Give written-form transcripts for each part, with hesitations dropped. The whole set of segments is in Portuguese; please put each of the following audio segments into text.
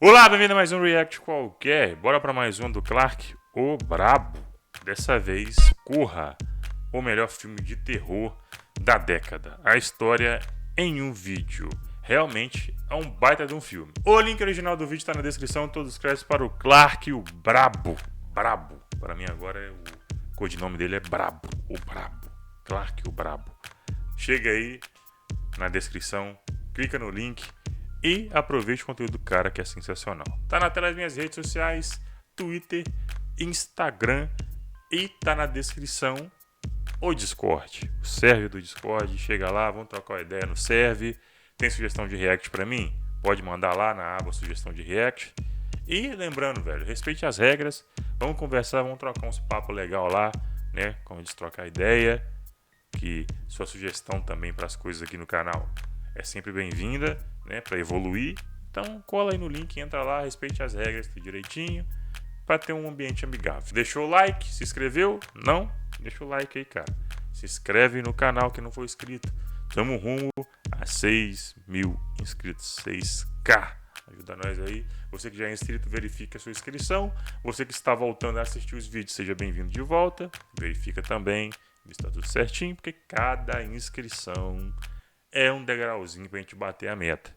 Olá, bem-vindo a mais um React qualquer. Bora para mais um do Clark, o Brabo. Dessa vez, Corra, o melhor filme de terror da década. A história em um vídeo. Realmente é um baita de um filme. O link original do vídeo está na descrição. Todos os créditos para o Clark, o Brabo. Brabo. Para mim agora o codinome dele é Brabo. O Brabo. Clark, o Brabo. Chega aí na descrição, clica no link e aproveite o conteúdo do cara, que é sensacional. Tá na tela das minhas redes sociais, Twitter, Instagram, e tá na descrição o Discord, o server do Discord. Chega lá, vamos trocar uma ideia no server. Tem sugestão de react pra mim? Pode mandar lá na aba sugestão de react. E lembrando, velho, respeite as regras. Vamos conversar, vamos trocar uns papos legal lá, né? Como a gente trocar ideia. Que sua sugestão também para as coisas aqui no canal é sempre bem-vinda, né, para evoluir. Então cola aí no link, entra lá, respeite as regras tudo direitinho, para ter um ambiente amigável. Deixou o like? Se inscreveu? Não? Deixa o like aí, cara. Se inscreve no canal que não for inscrito. Tamo rumo a 6.000 inscritos, 6K. Ajuda nós aí. Você que já é inscrito, verifique a sua inscrição. Você que está voltando a assistir os vídeos, seja bem-vindo de volta. Verifica também, está tudo certinho, porque cada inscrição é um degrauzinho pra gente bater a meta.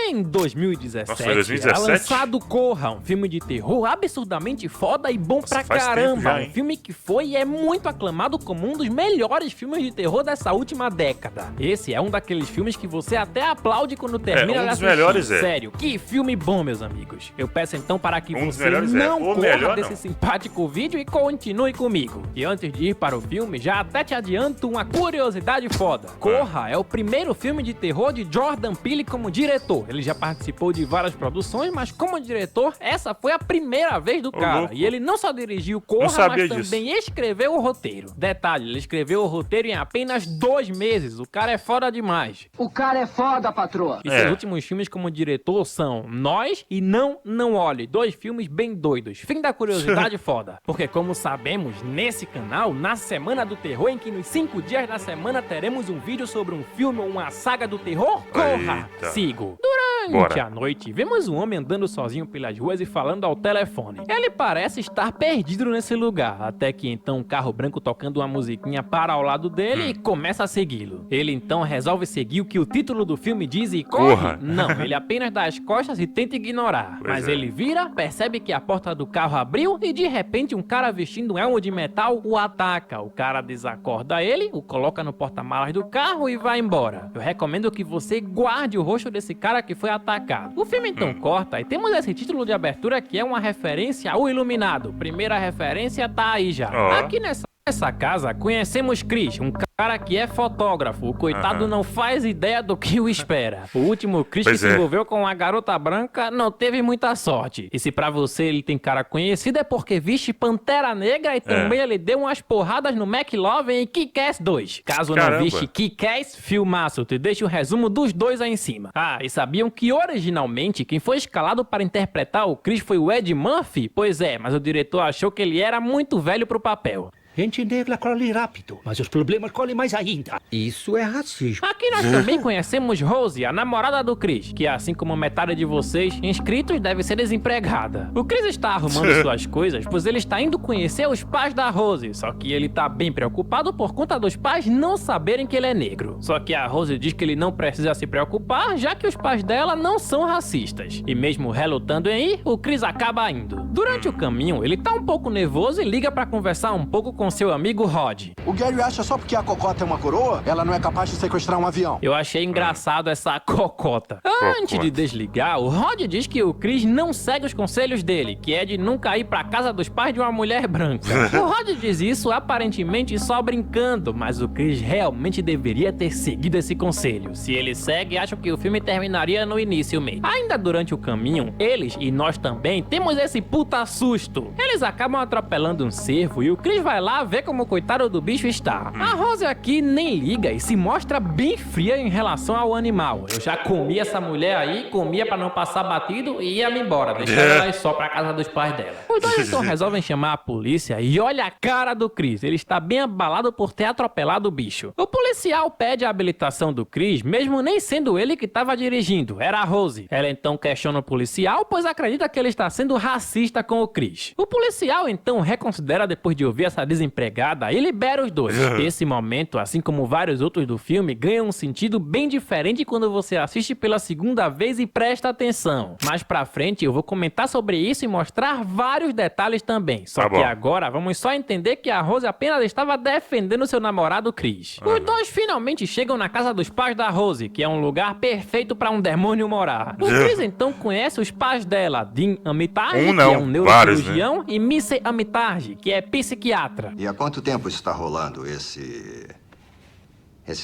Em 2017, Nossa, foi 2017? era lançado Corra, um filme de terror absurdamente foda e bom pra faz tempo caramba. já, hein? Um filme que foi e é muito aclamado como um dos melhores filmes de terror dessa última década. Esse é um daqueles filmes que você até aplaude quando termina um de dos assistir. melhores, é. Sério, que filme bom, meus amigos. Eu peço então para que Um dos você melhores, é. não O corra melhor, desse não. simpático vídeo e continue comigo. E antes de ir para o filme, já até te adianto uma curiosidade foda. Corra é o primeiro filme de terror de Jordan Peele como diretor. Ele já participou de várias produções, mas como diretor, essa foi a primeira vez do cara. louco. E ele não só dirigiu Não Corra, sabia mas disso. também escreveu o roteiro. Detalhe, ele escreveu o roteiro em apenas 2 meses. O cara é foda demais. O cara é foda, patroa. E É. seus últimos filmes como diretor são Nós e Não Olhe. 2 filmes bem doidos. Fim da curiosidade foda. Porque como sabemos, nesse canal, na Semana do Terror, em que nos 5 dias da semana teremos um vídeo sobre um filme ou uma saga do terror, corra! Eita. Sigo. Durante Bora. a noite, vemos um homem andando sozinho pelas ruas e falando ao telefone. Ele parece estar perdido nesse lugar, até que então um carro branco tocando uma musiquinha para ao lado dele e começa a segui-lo. Ele então resolve seguir o que o título do filme diz e Corra. corre. Não, ele apenas dá as costas e tenta ignorar. Pois Mas é. ele vira, percebe que a porta do carro abriu e de repente um cara vestindo um elmo de metal o ataca. O cara desacorda ele, o coloca no porta-malas do carro e vai embora. Eu recomendo que você guarde o rosto desse cara que foi atacado. O filme então corta e temos esse título de abertura que é uma referência ao Iluminado. Primeira referência tá aí já. Ó. Aqui nessa casa, conhecemos Chris, um cara que é fotógrafo. O coitado Aham. não faz ideia do que o espera. O último Chris Pois que se é. envolveu com a garota branca não teve muita sorte. E se pra você ele tem cara conhecido é porque viste Pantera Negra e também ele deu umas porradas no McLovin e Kick-Ass 2. Caso Caramba. não viste Kick-Ass, filmaço, te deixo o resumo dos dois aí em cima. Ah, e sabiam que originalmente quem foi escalado para interpretar o Chris foi o Ed Murphy? Pois é, mas o diretor achou que ele era muito velho pro papel. Gente negra colhe rápido, mas os problemas colhem mais ainda. Isso é racismo. Aqui nós também conhecemos Rose, a namorada do Chris, que assim como metade de vocês inscritos deve ser desempregada. O Chris está arrumando suas coisas, pois ele está indo conhecer os pais da Rose, só que ele tá bem preocupado por conta dos pais não saberem que ele é negro. Só que a Rose diz que ele não precisa se preocupar, já que os pais dela não são racistas. E mesmo relutando em ir, o Chris acaba indo. Durante o caminho, ele tá um pouco nervoso e liga pra conversar um pouco com seu amigo Rod. O Gary acha só porque a cocota é uma coroa, ela não é capaz de sequestrar um avião. Eu achei engraçado essa cocota. Antes de desligar, o Rod diz que o Chris não segue os conselhos dele, que é de nunca ir pra casa dos pais de uma mulher branca. O Rod diz isso aparentemente só brincando, mas o Chris realmente deveria ter seguido esse conselho. Se ele segue, acho que o filme terminaria no início mesmo. Ainda durante o caminho, eles e nós também temos esse puta susto. Eles acabam atropelando um cervo e o Chris vai lá lá ver como o coitado do bicho está. A Rose aqui nem liga e se mostra bem fria em relação ao animal. Eu já comi essa mulher aí, comia pra não passar batido e ia-me embora, deixando ela ir só pra casa dos pais dela. Os dois então resolvem chamar a polícia e olha a cara do Chris, ele está bem abalado por ter atropelado o bicho. O policial pede a habilitação do Chris, mesmo nem sendo ele que estava dirigindo, era a Rose. Ela então questiona o policial, pois acredita que ele está sendo racista com o Chris. O policial então reconsidera depois de ouvir essa desempregada e libera os dois. Esse momento, assim como vários outros do filme, ganha um sentido bem diferente quando você assiste pela segunda vez e presta atenção. Mais pra frente eu vou comentar sobre isso e mostrar vários detalhes também. Só que agora vamos só entender que a Rose apenas estava defendendo seu namorado Chris. Os dois finalmente chegam na casa dos pais da Rose, que é um lugar perfeito pra um demônio morar. O Chris então conhece os pais dela, Dean Amitage, que é um neurocirurgião, e Missy Amitage, que é psiquiatra. E há quanto tempo está rolando esse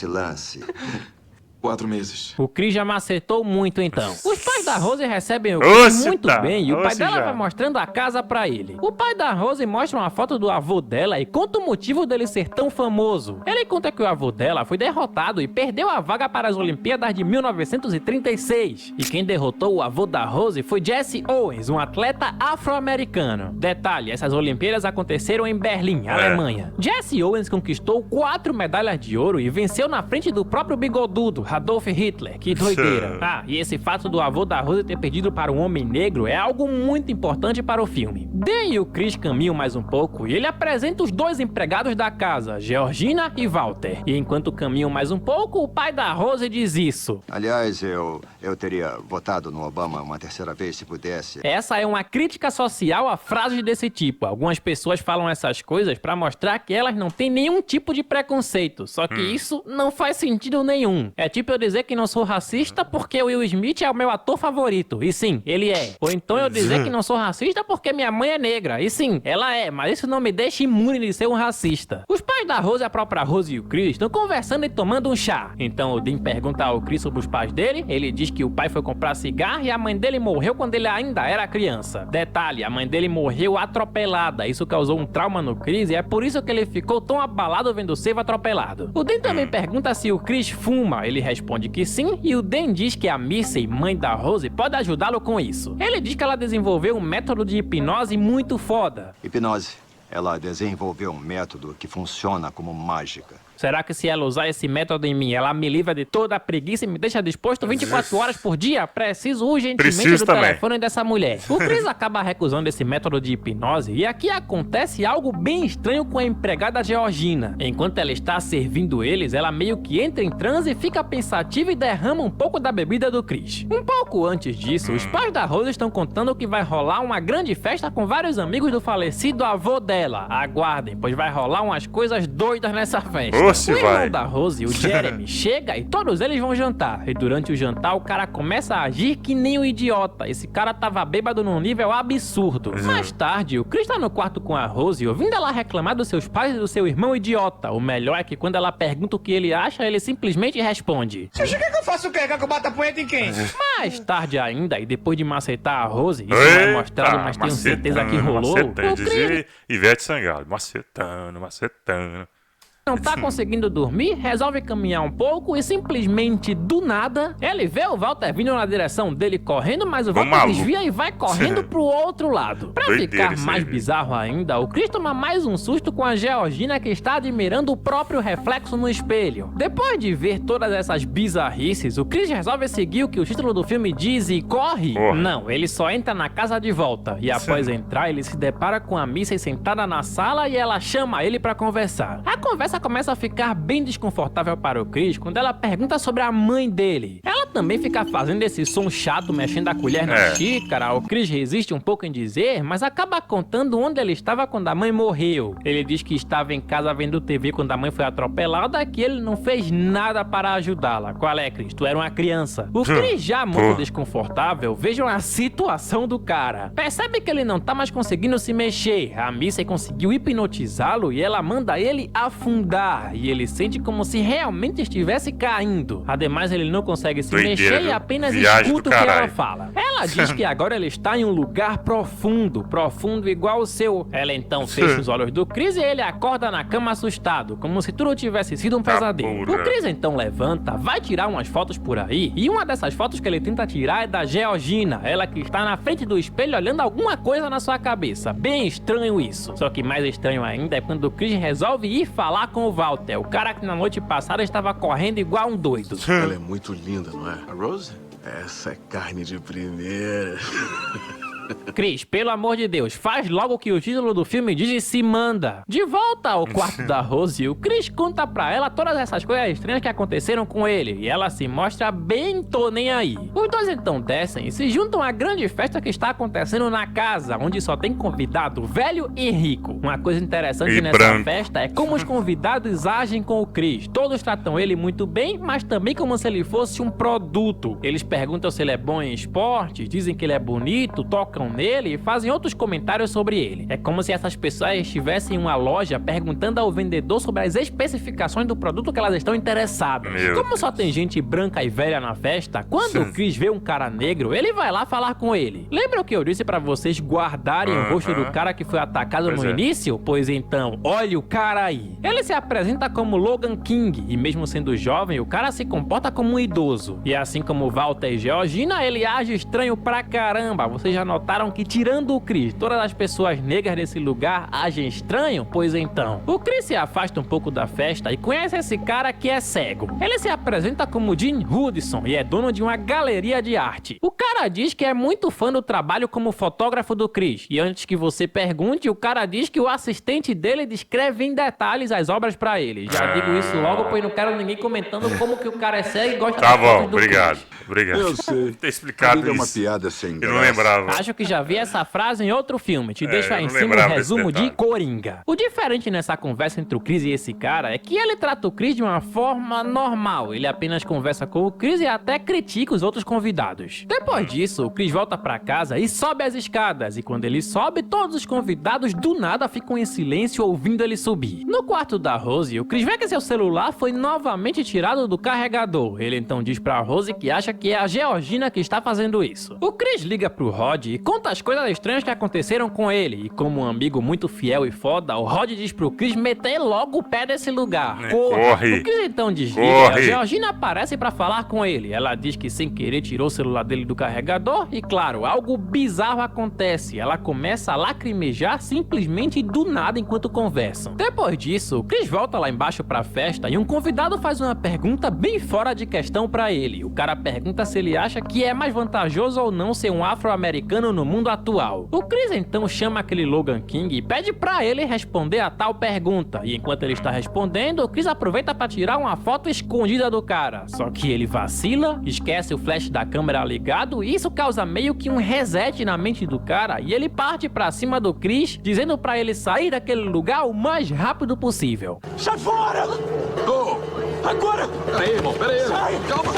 lance? 4 meses. O Chris já macetou muito então. Os pais da Rose recebem o Chris muito bem e o pai dela vai mostrando a casa pra ele. O pai da Rose mostra uma foto do avô dela e conta o motivo dele ser tão famoso. Ele conta que o avô dela foi derrotado e perdeu a vaga para as Olimpíadas de 1936. E quem derrotou o avô da Rose foi Jesse Owens, um atleta afro-americano. Detalhe, essas Olimpíadas aconteceram em Berlim, Alemanha. Jesse Owens conquistou 4 medalhas de ouro e venceu na frente do próprio bigodudo, Adolf Hitler. Que doideira. E esse fato do avô da Rose ter perdido para um homem negro é algo muito importante para o filme. Dan e o Chris caminham mais um pouco e ele apresenta os dois empregados da casa, Georgina e Walter. E enquanto caminham mais um pouco, o pai da Rose diz isso. Aliás, eu teria votado no Obama uma terceira vez se pudesse. Essa é uma crítica social a frases desse tipo. Algumas pessoas falam essas coisas para mostrar que elas não têm nenhum tipo de preconceito. Só que isso não faz sentido nenhum. É tipo eu dizer que não sou racista porque o Will Smith é o meu ator favorito. E sim, ele é. Ou então eu dizer que não sou racista porque minha mãe é negra. E sim, ela é, mas isso não me deixa imune de ser um racista. Os pais da Rose, a própria Rose e o Chris estão conversando e tomando um chá. Então o Dean pergunta ao Chris sobre os pais dele. Ele diz que o pai foi comprar cigarro e a mãe dele morreu quando ele ainda era criança. Detalhe, a mãe dele morreu atropelada. Isso causou um trauma no Chris e é por isso que ele ficou tão abalado vendo o Seivo atropelado. O Dan também pergunta se o Chris fuma. Ele responde que sim, e o Dan diz que a Missy, mãe da Rose, pode ajudá-lo com isso. Ele diz que ela desenvolveu um método de hipnose muito foda. Hipnose. Ela desenvolveu um método que funciona como mágica. Será que se ela usar esse método em mim, ela me livra de toda a preguiça e me deixa disposto 24 horas por dia? Preciso urgentemente do telefone dessa mulher. O Chris acaba recusando esse método de hipnose e aqui acontece algo bem estranho com a empregada Georgina. Enquanto ela está servindo eles, ela meio que entra em transe, fica pensativa e derrama um pouco da bebida do Chris. Um pouco antes disso, os pais da Rose estão contando que vai rolar uma grande festa com vários amigos do falecido avô dela. Aguardem, pois vai rolar umas coisas doidas nessa festa. O irmão da Rose, o Jeremy, chega e todos eles vão jantar. E durante o jantar, o cara começa a agir que nem um idiota. Esse cara tava bêbado num nível absurdo. Mais tarde, o Chris tá no quarto com a Rose, ouvindo ela reclamar dos seus pais e do seu irmão idiota. O melhor é que quando ela pergunta o que ele acha, ele simplesmente responde: Você quer que eu faça o quê? Quer que eu bata a punheta em quem? Mais tarde ainda, e depois de macetar a Rose, isso não é mostrado, mas tenho certeza que rolou. Macetando, dizia Ivete Sangalo, macetando. Não tá conseguindo dormir, resolve caminhar um pouco e simplesmente, do nada, ele vê o Walter vindo na direção dele correndo, mas o Walter desvia e vai correndo pro outro lado. Pra ficar mais bizarro ainda, o Chris toma mais um susto com a Georgina que está admirando o próprio reflexo no espelho. Depois de ver todas essas bizarrices, o Chris resolve seguir o que o título do filme diz e corre. Não, ele só entra na casa de volta e após entrar, ele se depara com a Missy sentada na sala e ela chama ele pra conversar. A conversa começa a ficar bem desconfortável para o Chris quando ela pergunta sobre a mãe dele. Ela também fica fazendo esse som chato, mexendo a colher na xícara. O Chris resiste um pouco em dizer, mas acaba contando onde ele estava quando a mãe morreu. Ele diz que estava em casa vendo TV quando a mãe foi atropelada, que ele não fez nada para ajudá-la. Qual é, Chris? Tu era uma criança. O Chris, já muito desconfortável, vejam a situação do cara. Percebe que ele não tá mais conseguindo se mexer. A Missy conseguiu hipnotizá-lo e ela manda ele afundar. E ele sente como se realmente estivesse caindo. Ademais, ele não consegue se mexer e apenas escuta o que ela fala. Ela Ela diz que agora ele está em um lugar profundo, profundo igual o seu. Ela então fecha os olhos do Chris e ele acorda na cama assustado, como se tudo tivesse sido um pesadelo. O Chris então levanta, vai tirar umas fotos por aí, e uma dessas fotos que ele tenta tirar é da Georgina, ela que está na frente do espelho olhando alguma coisa na sua cabeça. Bem estranho isso. Só que mais estranho ainda é quando o Chris resolve ir falar com o Walter, o cara que na noite passada estava correndo igual um doido. Ela é muito linda, não é? A Rose? Essa é carne de primeira. Chris, pelo amor de Deus, faz logo o que o título do filme diz e se manda. De volta ao quarto da Rose, o Chris conta pra ela todas essas coisas estranhas que aconteceram com ele, e ela se mostra bem tô nem aí. Os dois então descem e se juntam à grande festa que está acontecendo na casa, onde só tem convidado velho e rico. Uma coisa interessante nessa festa é como os convidados agem com o Chris. Todos tratam ele muito bem, mas também como se ele fosse um produto. Eles perguntam se ele é bom em esporte, dizem que ele é bonito, tocam nele e fazem outros comentários sobre ele. É como se essas pessoas estivessem em uma loja perguntando ao vendedor sobre as especificações do produto que elas estão interessadas. Como só tem gente branca e velha na festa, quando o Chris vê um cara negro, ele vai lá falar com ele. Lembra o que eu disse pra vocês guardarem o rosto do cara que foi atacado no início? Pois então, olha o cara aí. Ele se apresenta como Logan King, e mesmo sendo jovem, o cara se comporta como um idoso. E assim como Walter e Georgina, ele age estranho pra caramba. Vocês já notaram que, tirando o Chris, todas as pessoas negras desse lugar agem estranho? Pois então, o Chris se afasta um pouco da festa e conhece esse cara que é cego. Ele se apresenta como Jim Hudson e é dono de uma galeria de arte. O cara diz que é muito fã do trabalho como fotógrafo do Chris, e antes que você pergunte, o cara diz que o assistente dele descreve em detalhes as obras pra ele. Já digo isso logo, pois não quero ninguém comentando como que o cara é cego e gosta das fotos do Chris. Obrigado. Eu sei. Ter explicado É uma isso. piada sem Eu graça. não lembrava. Acho que já vi essa frase em outro filme. Te deixo aí eu em não cima um lembrava desse resumo de detalhe. Coringa. O diferente nessa conversa entre o Chris e esse cara é que ele trata o Chris de uma forma normal. Ele apenas conversa com o Chris e até critica os outros convidados. Depois disso, o Chris volta pra casa e sobe as escadas. E quando ele sobe, todos os convidados do nada ficam em silêncio ouvindo ele subir. No quarto da Rose, o Chris vê que seu celular foi novamente tirado do carregador. Ele então diz pra Rose que acha que é a Georgina que está fazendo isso. O Chris liga pro Rod e conta as coisas estranhas que aconteceram com ele. E como um amigo muito fiel e foda, o Rod diz pro Chris meter logo o pé desse lugar. Corre. O Chris então desliga e a Georgina aparece pra falar com ele. Ela diz que sem querer tirou o celular dele do carregador e, claro, algo bizarro acontece. Ela começa a lacrimejar simplesmente do nada enquanto conversam. Depois disso, o Chris volta lá embaixo pra festa e um convidado faz uma pergunta bem fora de questão pra ele. O cara pergunta se ele acha que é mais vantajoso ou não ser um afro-americano no mundo atual. O Chris então chama aquele Logan King e pede pra ele responder a tal pergunta. E enquanto ele está respondendo, o Chris aproveita pra tirar uma foto escondida do cara. Só que ele vacila, esquece o flash da câmera ligado e isso causa meio que um reset na mente do cara e ele parte pra cima do Chris, dizendo pra ele sair daquele lugar o mais rápido possível. Sai fora! Agora! Peraí, irmão, peraí. Calma.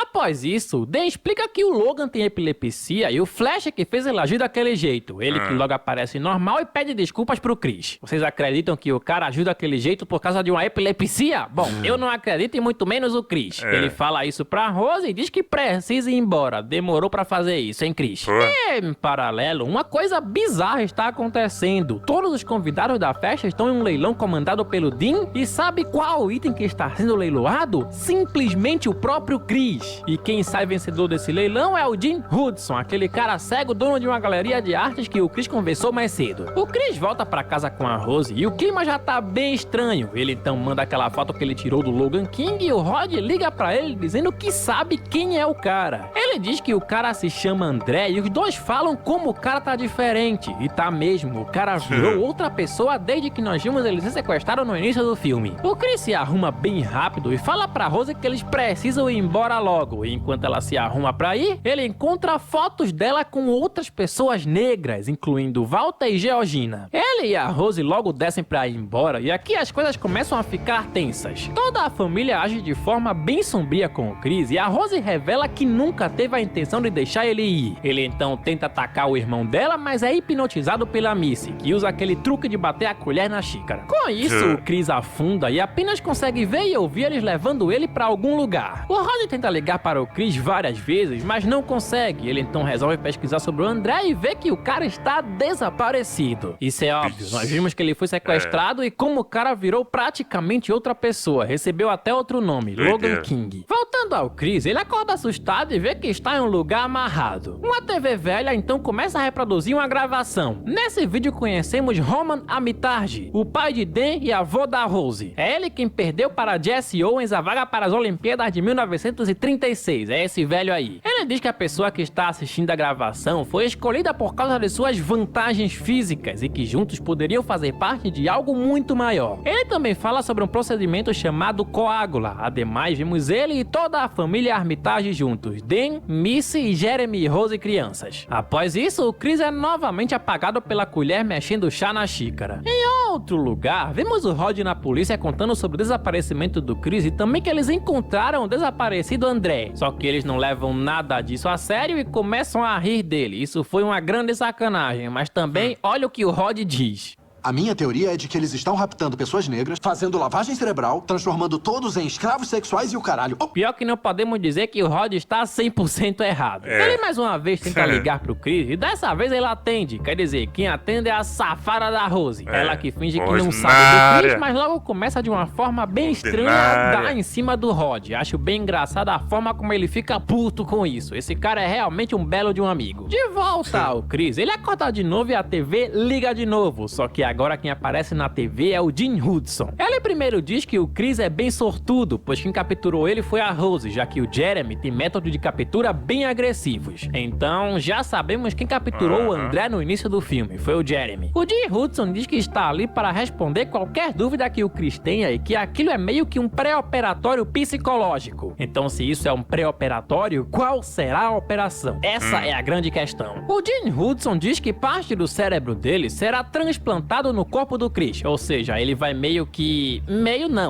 Após isso, Dan explica que o Logan tem epilepsia e o Flash é que fez ele agir daquele jeito. Ele que logo aparece normal e pede desculpas pro Chris. Vocês acreditam que o cara agiu daquele jeito por causa de uma epilepsia? Bom, eu não acredito e muito menos o Chris. Ele fala isso pra Rose e diz que precisa ir embora. Demorou pra fazer isso, hein, Chris? E, em paralelo, uma coisa bizarra está acontecendo. Todos os convidados da festa estão em um leilão comandado pelo Dean e sabe qual item que está sendo leiloado? Simplesmente o próprio Chris. E quem sai vencedor desse leilão é o Jim Hudson, aquele cara cego, dono de uma galeria de artes que o Chris conversou mais cedo. O Chris volta pra casa com a Rose e o clima já tá bem estranho. Ele então manda aquela foto que ele tirou do Logan King e o Rod liga pra ele dizendo que sabe quem é o cara. Ele diz que o cara se chama André e os dois falam como o cara tá diferente. E tá mesmo, o cara virou outra pessoa desde que nós vimos ele ser sequestrado no início do filme. O Chris se arruma bem rápido e fala pra Rose que eles precisam ir embora logo. E enquanto ela se arruma pra ir, ele encontra fotos dela com outras pessoas negras, incluindo Walter e Georgina. Ele Ele e a Rose logo descem pra ir embora e aqui as coisas começam a ficar tensas. Toda a família age de forma bem sombria com o Chris e a Rose revela que nunca teve a intenção de deixar ele ir. Ele então tenta atacar o irmão dela, mas é hipnotizado pela Missy, que usa aquele truque de bater a colher na xícara. Com isso, o Chris afunda e apenas consegue ver e ouvir eles levando ele pra algum lugar. O Rod tenta ligar para o Chris várias vezes, mas não consegue. Ele então resolve pesquisar sobre o André e vê que o cara está desaparecido. Isso é óbvio, nós vimos que ele foi sequestrado e como o cara virou praticamente outra pessoa, recebeu até outro nome, Logan King. Voltando ao Chris, ele acorda assustado e vê que está em um lugar amarrado. Uma TV velha então começa a reproduzir uma gravação. Nesse vídeo conhecemos Roman Amitarji, o pai de Dan e avô da Rose. É ele quem perdeu para Jesse Owens a vaga para as Olimpíadas de 1936, é esse velho aí. Ele diz que a pessoa que está assistindo a gravação foi escolhida por causa de suas vantagens físicas e que juntos poderiam fazer parte de algo muito maior. Ele também fala sobre um procedimento chamado coágula. Ademais, vimos ele e toda a família Armitage juntos, Dan, Missy, Jeremy, Rose e crianças. Após isso, o Chris é novamente apagado pela colher mexendo chá na xícara. Em outro lugar, vemos o Rod na polícia contando sobre o desaparecimento do Chris e também que eles encontraram o desaparecido André. Só que eles não levam nada disso a sério e começam a rir dele. Isso foi uma grande sacanagem, mas também olha o que o Rod diz. A minha teoria é de que eles estão raptando pessoas negras, fazendo lavagem cerebral, transformando todos em escravos sexuais e o caralho. Oh. Pior que não podemos dizer que o Rod está 100% errado. Ele mais uma vez tenta ligar pro Chris e dessa vez ele atende. Quer dizer, quem atende é a safada da Rose. Ela que finge que não sabe do Chris, mas logo começa de uma forma bem estranha a dar em cima do Rod. Acho bem engraçada a forma como ele fica puto com isso. Esse cara é realmente um belo de um amigo. De volta ao Chris, ele acorda de novo e a TV liga de novo. Só que agora quem aparece na TV é o Dean Hudson. Ele primeiro diz que o Chris é bem sortudo, pois quem capturou ele foi a Rose, já que o Jeremy tem métodos de captura bem agressivos. Então já sabemos quem capturou o André no início do filme, foi o Jeremy. O Dean Hudson diz que está ali para responder qualquer dúvida que o Chris tenha e que aquilo é meio que um pré-operatório psicológico. Então se isso é um pré-operatório, qual será a operação? Essa é a grande questão. O Dean Hudson diz que parte do cérebro dele será transplantado no corpo do Chris, ou seja, ele vai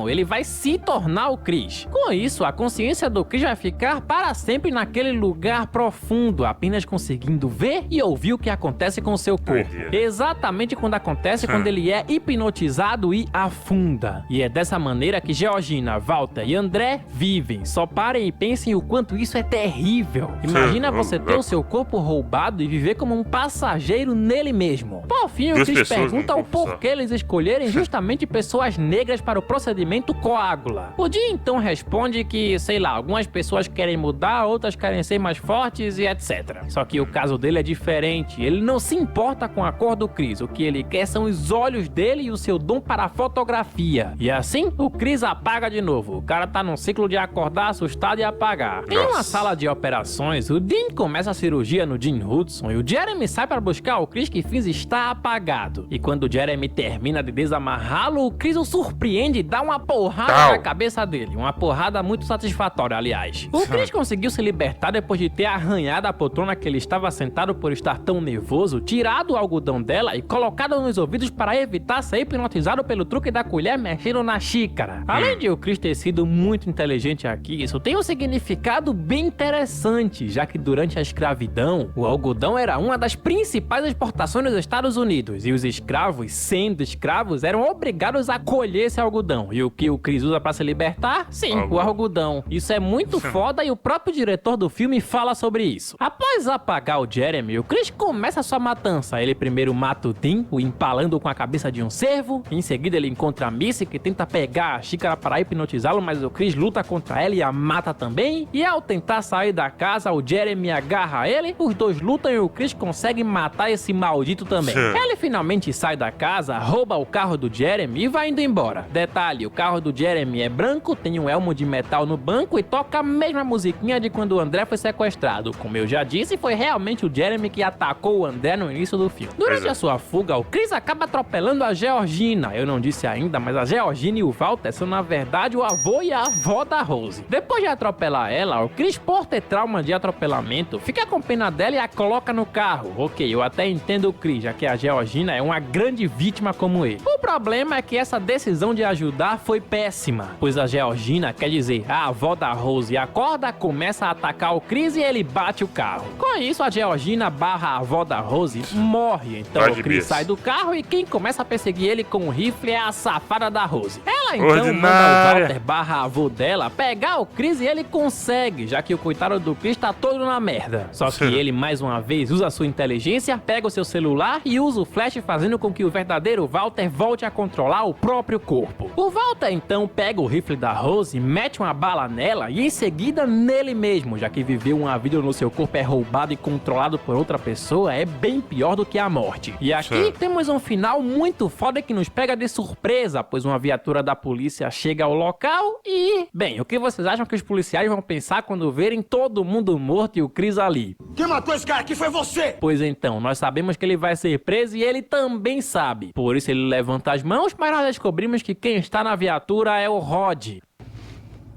ele vai se tornar o Chris. Com isso, a consciência do Chris vai ficar para sempre naquele lugar profundo, apenas conseguindo ver e ouvir o que acontece com o seu corpo. Exatamente quando acontece quando ele é hipnotizado e afunda. E é dessa maneira que Georgina, Walter e André vivem. Só parem e pensem o quanto isso é terrível. Imagina você ter o seu corpo roubado e viver como um passageiro nele mesmo. Por fim, o Chris pergunta o porquê eles escolherem justamente pessoas negras para o procedimento coágula. O Dean então responde que, sei lá, algumas pessoas querem mudar, outras querem ser mais fortes e etc. Só que o caso dele é diferente, ele não se importa com a cor do Chris, o que ele quer são os olhos dele e o seu dom para a fotografia. E assim, o Chris apaga de novo, o cara tá num ciclo de acordar assustado e apagar. Em uma sala de operações, o Dean começa a cirurgia no Dean Hudson e o Jeremy sai para buscar o Chris que finge estar apagado. E quando o Jeremy termina de desamarrá-lo, o Chris o surpreende e dá uma porrada na cabeça dele. Uma porrada muito satisfatória, aliás. O Chris conseguiu se libertar depois de ter arranhado a poltrona que ele estava sentado por estar tão nervoso, tirado o algodão dela e colocado nos ouvidos para evitar ser hipnotizado pelo truque da colher mexendo na xícara. Além de o Chris ter sido muito inteligente aqui, isso tem um significado bem interessante, já que durante a escravidão, o algodão era uma das principais exportações dos Estados Unidos e os escravos, sendo escravos, eram obrigados a colher esse algodão. E o que o Chris usa para se libertar? Sim, o algodão. Isso é muito foda e o próprio diretor do filme fala sobre isso. Após apagar o Jeremy, o Chris começa sua matança. Ele primeiro mata o Dean, o empalando com a cabeça de um cervo. Em seguida ele encontra a Missy, que tenta pegar a xícara para hipnotizá-lo, mas o Chris luta contra ela e a mata também. E ao tentar sair da casa, o Jeremy agarra ele, os dois lutam e o Chris consegue matar esse maldito também. Ele finalmente sai da casa, rouba o carro do Jeremy e vai indo embora. Detalhe, o carro do Jeremy é branco, tem um elmo de metal no banco e toca a mesma musiquinha de quando o André foi sequestrado. Como eu já disse, foi realmente o Jeremy que atacou o André no início do filme. Durante a sua fuga, o Chris acaba atropelando a Georgina. Eu não disse ainda, mas a Georgina e o Walter são na verdade o avô e a avó da Rose. Depois de atropelar ela, o Chris, por ter trauma de atropelamento, fica com pena dela e a coloca no carro. Ok, eu até entendo o Chris, já que a Georgina é uma grande grande vítima como ele. O problema é que essa decisão de ajudar foi péssima, pois a Georgina, quer dizer, a avó da Rose, acorda, começa a atacar o Chris e ele bate o carro. Com isso, a Georgina / a avó da Rose morre. Então o Chris sai do carro e quem começa a perseguir ele com o rifle é a safada da Rose. Ela então manda o Walter / avô dela pegar o Chris e ele consegue, já que o coitado do Chris tá todo na merda. Só que ele mais uma vez usa sua inteligência, pega o seu celular e usa o flash, fazendo com que o verdadeiro Walter volte a controlar o próprio corpo. O Walter então pega o rifle da Rose, mete uma bala nela e em seguida nele mesmo, já que viver uma vida no seu corpo é roubado e controlado por outra pessoa é bem pior do que a morte. E aqui temos um final muito foda que nos pega de surpresa, pois uma viatura da polícia chega ao local e... Bem, o que vocês acham que os policiais vão pensar quando verem todo mundo morto e o Chris ali? Quem matou esse cara aqui foi você! Pois então, nós sabemos que ele vai ser preso e ele também sabe. Por isso ele levanta as mãos, mas nós descobrimos que quem está na viatura é o Rod.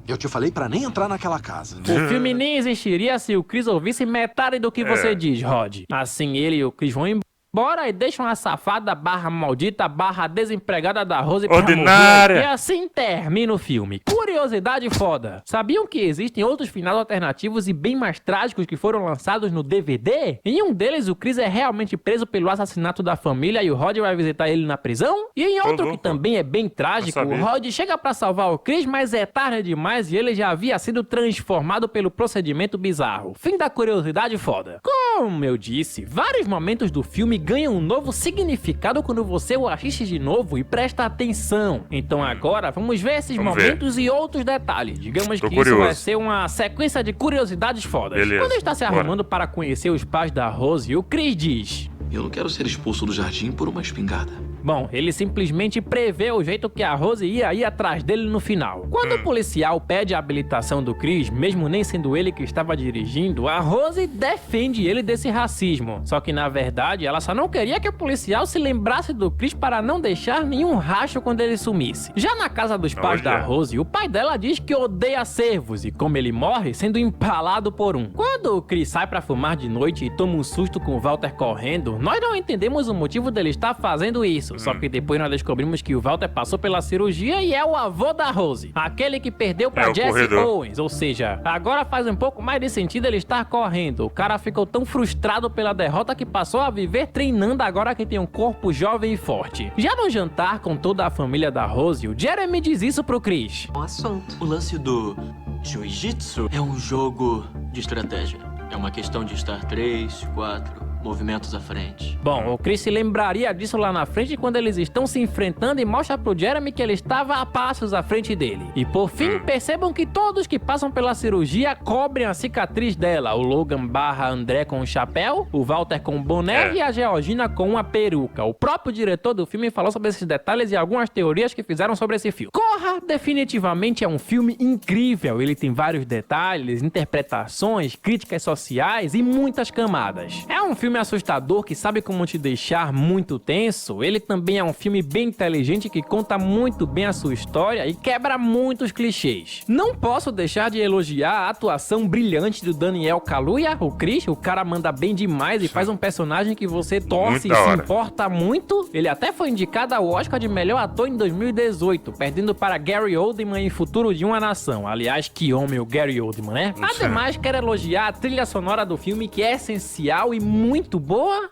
Eu te falei pra nem entrar naquela casa. O filme nem existiria se o Chris ouvisse metade do que você diz, Rod. Assim ele e o Chris vão embora e deixam a safada / maldita / desempregada da Rose pra morrer. E assim termina o filme. Curiosidade foda. Sabiam que existem outros finais alternativos e bem mais trágicos que foram lançados no DVD? Em um deles, o Chris é realmente preso pelo assassinato da família e o Rod vai visitar ele na prisão? E em outro que também é bem trágico, o Rod chega pra salvar o Chris, mas é tarde demais e ele já havia sido transformado pelo procedimento bizarro. Fim da curiosidade foda. Como eu disse, vários momentos do filme ganham um novo significado quando você o assiste de novo e presta atenção. Então agora vamos ver esses momentos e outros detalhes. Digamos que isso vai ser uma sequência de curiosidades fodas. Beleza. Quando está se arrumando para conhecer os pais da Rose, o Chris diz: Eu não quero ser expulso do jardim por uma espingarda. Bom, ele simplesmente prevê o jeito que a Rose ia ir atrás dele no final. Quando o policial pede a habilitação do Chris, mesmo nem sendo ele que estava dirigindo, a Rose defende ele desse racismo. Só que na verdade, ela só não queria que o policial se lembrasse do Chris para não deixar nenhum rastro quando ele sumisse. Já na casa dos pais da Rose, o pai dela diz que odeia cervos e como ele morre sendo empalado por um. Quando o Chris sai pra fumar de noite e toma um susto com o Walter correndo, nós não entendemos o motivo dele estar fazendo isso. Só que depois nós descobrimos que o Walter passou pela cirurgia e é o avô da Rose. Aquele que perdeu pra Jesse Owens. Ou seja, agora faz um pouco mais de sentido ele estar correndo. O cara ficou tão frustrado pela derrota que passou a viver treinando agora que tem um corpo jovem e forte. Já no jantar com toda a família da Rose, o Jeremy diz isso pro Chris. Um assunto. O lance do jiu-jitsu é um jogo de estratégia. É uma questão de estar 3, 4... movimentos à frente. Bom, o Chris se lembraria disso lá na frente quando eles estão se enfrentando e mostra pro Jeremy que ele estava a passos à frente dele. E por fim, percebam que todos que passam pela cirurgia cobrem a cicatriz dela. O Logan / André com um chapéu, o Walter com um boné e a Georgina com uma peruca. O próprio diretor do filme falou sobre esses detalhes e algumas teorias que fizeram sobre esse filme. Corra definitivamente é um filme incrível. Ele tem vários detalhes, interpretações, críticas sociais e muitas camadas. É um filme assustador que sabe como te deixar muito tenso. Ele também é um filme bem inteligente que conta muito bem a sua história e quebra muitos clichês. Não posso deixar de elogiar a atuação brilhante do Daniel Kaluuya, o Chris. O cara manda bem demais e faz um personagem que você torce e se importa muito. Ele até foi indicado ao Oscar de melhor ator em 2018, perdendo para Gary Oldman em Futuro de uma Nação. Aliás, que homem o Gary Oldman, né? Ademais, quero elogiar a trilha sonora do filme, que é essencial e muito boa.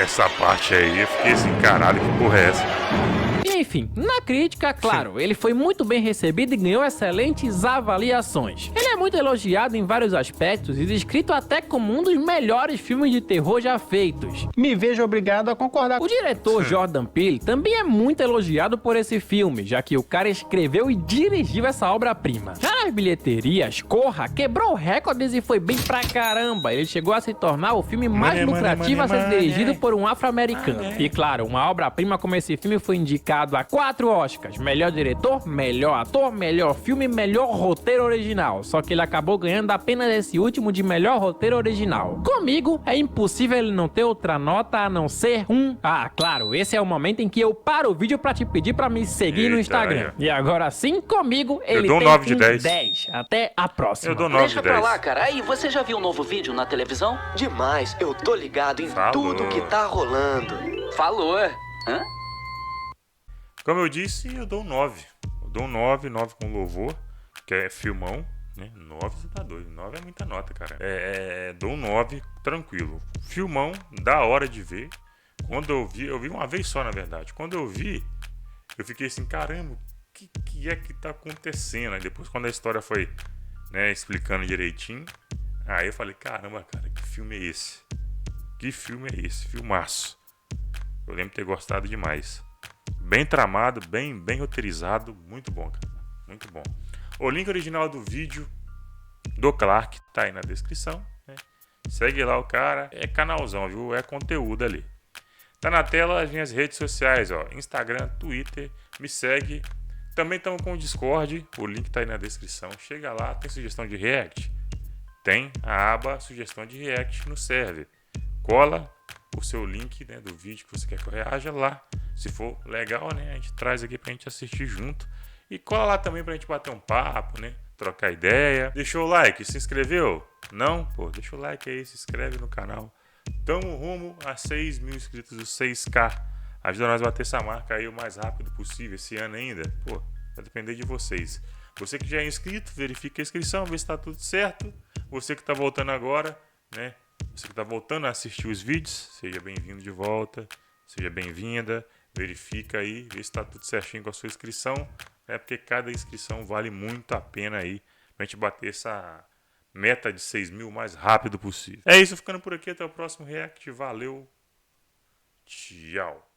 Essa parte aí eu fiquei assim, caralho, que porra é essa? Enfim, na crítica, claro, ele foi muito bem recebido e ganhou excelentes avaliações. Ele é muito elogiado em vários aspectos e descrito até como um dos melhores filmes de terror já feitos. Me vejo obrigado a concordar. O diretor Jordan Peele também é muito elogiado por esse filme, já que o cara escreveu e dirigiu essa obra-prima. Já nas bilheterias, Corra quebrou recordes e foi bem pra caramba. Ele chegou a se tornar o filme mais lucrativo a ser dirigido por um afro-americano. E claro, uma obra-prima como esse filme foi indicado a 4 Oscars: melhor diretor, melhor ator, melhor filme, melhor roteiro original. Só que ele acabou ganhando apenas esse último de melhor roteiro original. Comigo, é impossível ele não ter outra nota a não ser um... Ah, claro, esse é o momento em que eu paro o vídeo pra te pedir pra me seguir no Eita, Instagram. aí, E agora sim, comigo, ele dou um tem 9 de um 10. 10. Até a próxima. Eu dou 9 Deixa de 10. pra lá, cara. Aí, você já viu um novo vídeo na televisão? Demais, eu tô ligado em Falou. tudo que tá rolando. Falou. Hã? Como eu disse, eu dou um 9. Eu dou um 9 com louvor, que é filmão, né? 9 você tá doido. 9 é muita nota, cara. Dou um 9 tranquilo. Filmão, da hora de ver. Quando eu vi uma vez só, na verdade. Quando eu vi, eu fiquei assim, caramba, o que é que tá acontecendo? Aí depois, quando a história foi, né, explicando direitinho, aí eu falei, caramba, cara, que filme é esse? Que filme é esse? Filmaço. Eu lembro de ter gostado demais. Bem tramado, bem roteirizado. Muito bom, cara. Muito bom. O link original do vídeo do Clark tá aí na descrição, né? Segue lá o cara. É canalzão, viu? É conteúdo ali. Tá na tela as minhas redes sociais, ó. Instagram, Twitter. Me segue. Também estamos com o Discord. O link tá aí na descrição. Chega lá. Tem sugestão de react? Tem a aba sugestão de react no server. Cola o seu link, né, do vídeo que você quer que eu reaja lá. Se for legal, né, a gente traz aqui pra gente assistir junto. E cola lá também pra gente bater um papo, né? Trocar ideia. Deixou o like? Se inscreveu? Não? Pô, deixa o like aí, se inscreve no canal. Tamo rumo a 6 mil inscritos, os 6K. Ajuda nós a bater essa marca aí o mais rápido possível esse ano ainda. Pô, vai depender de vocês. Você que já é inscrito, verifica a inscrição, vê se tá tudo certo. Você que tá voltando agora, né? Você que tá voltando a assistir os vídeos, seja bem-vindo de volta. Seja bem-vinda. Verifica aí, vê se tá tudo certinho com a sua inscrição. Porque cada inscrição vale muito a pena aí pra gente bater essa meta de 6 mil o mais rápido possível. É isso, ficando por aqui. Até o próximo react. Valeu. Tchau.